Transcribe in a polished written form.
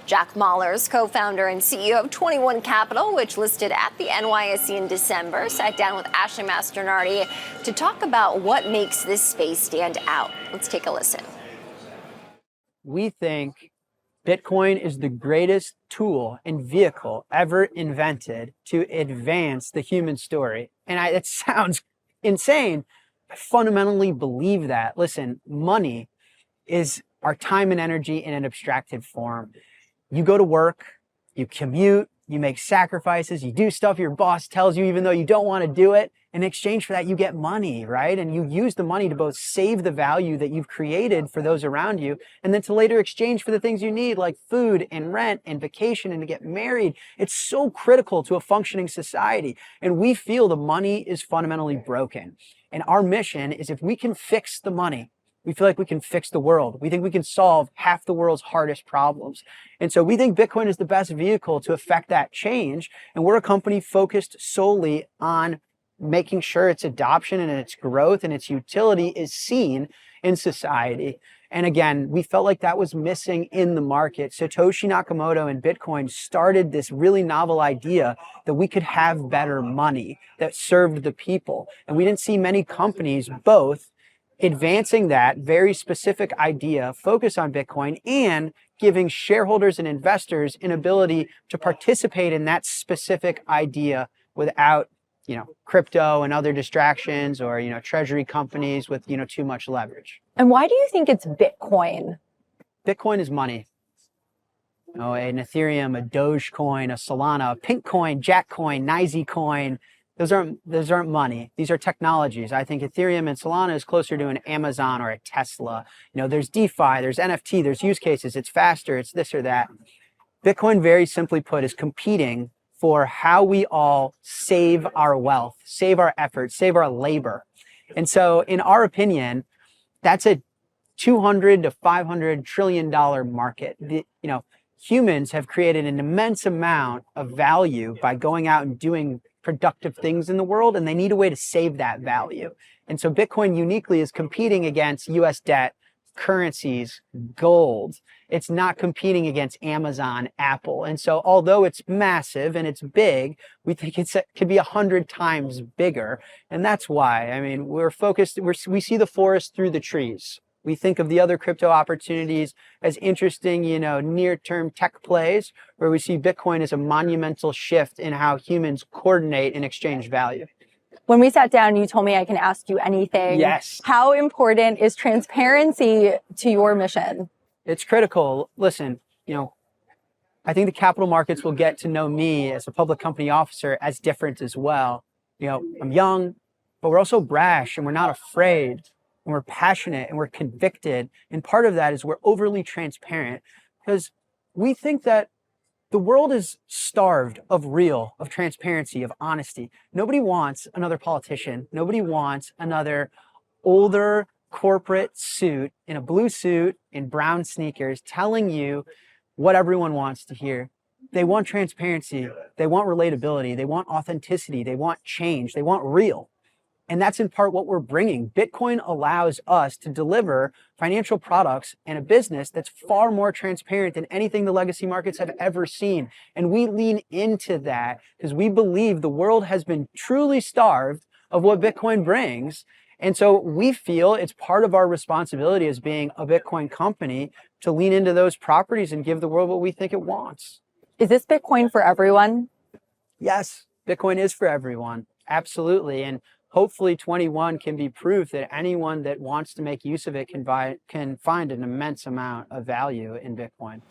Jack Mallers, co-founder and CEO of 21 Capital, which listed at the NYSE in December, sat down with Ashley Mastronardi to talk about what makes this space stand out. Let's take a listen. We think Bitcoin is the greatest tool and vehicle ever invented to advance the human story. And it sounds insane. I fundamentally believe that. Listen, money is our time and energy in an abstracted form. You go to work, you commute, you make sacrifices, you do stuff your boss tells you even though you don't want to do it. In exchange for that, you get money, right? And you use the money to both save the value that you've created for those around you, and then to later exchange for the things you need, like food and rent and vacation and to get married. It's so critical to a functioning society. And we feel the money is fundamentally broken. And our mission is, if we can fix the money, we feel like we can fix the world. We think we can solve half the world's hardest problems. And so we think Bitcoin is the best vehicle to affect that change. And we're a company focused solely on making sure its adoption and its growth and its utility is seen in society. And again, we felt like that was missing in the market. Satoshi Nakamoto and Bitcoin started this really novel idea that we could have better money that served the people. And we didn't see many companies both advancing that very specific idea, focus on Bitcoin, and giving shareholders and investors an ability to participate in that specific idea without crypto and other distractions, or, treasury companies with, too much leverage. And why do you think it's Bitcoin? Bitcoin is money. An Ethereum, a Dogecoin, a Solana, a Pinkcoin, Jackcoin, NYSE those aren't money. These are technologies. I think Ethereum and Solana is closer to an Amazon or a Tesla. There's DeFi, there's NFT, there's use cases. It's faster, it's this or that. Bitcoin, very simply put, is competing for how we all save our wealth, save our effort, save our labor. And so in our opinion, that's a $200 to $500 trillion market. Humans have created an immense amount of value by going out and doing productive things in the world, and they need a way to save that value. And so Bitcoin uniquely is competing against US debt, currencies, gold. It's not competing against Amazon, Apple. And so although it's massive and it's big, we think it could be 100 times bigger. And that's why, we're focused, we see the forest through the trees. We think of the other crypto opportunities as interesting, near-term tech plays, where we see Bitcoin as a monumental shift in how humans coordinate and exchange value. When we sat down, you told me I can ask you anything. Yes. How important is transparency to your mission? It's critical. Listen, I think the capital markets will get to know me as a public company officer as different as well. I'm young, but we're also brash, and we're not afraid, and we're passionate, and we're convicted. And part of that is we're overly transparent, because we think that the world is starved of transparency, of honesty. Nobody wants another politician. Nobody wants another older corporate suit in a blue suit in brown sneakers telling you what everyone wants to hear. They want transparency. They want relatability. They want authenticity. They want change. They want real. And that's in part what we're bringing. Bitcoin allows us to deliver financial products and a business that's far more transparent than anything the legacy markets have ever seen. And we lean into that because we believe the world has been truly starved of what Bitcoin brings. And so we feel it's part of our responsibility as being a Bitcoin company to lean into those properties and give the world what we think it wants. Is this Bitcoin for everyone? Yes, Bitcoin is for everyone. Absolutely. And hopefully 21 can be proof that anyone that wants to make use of it can find an immense amount of value in Bitcoin.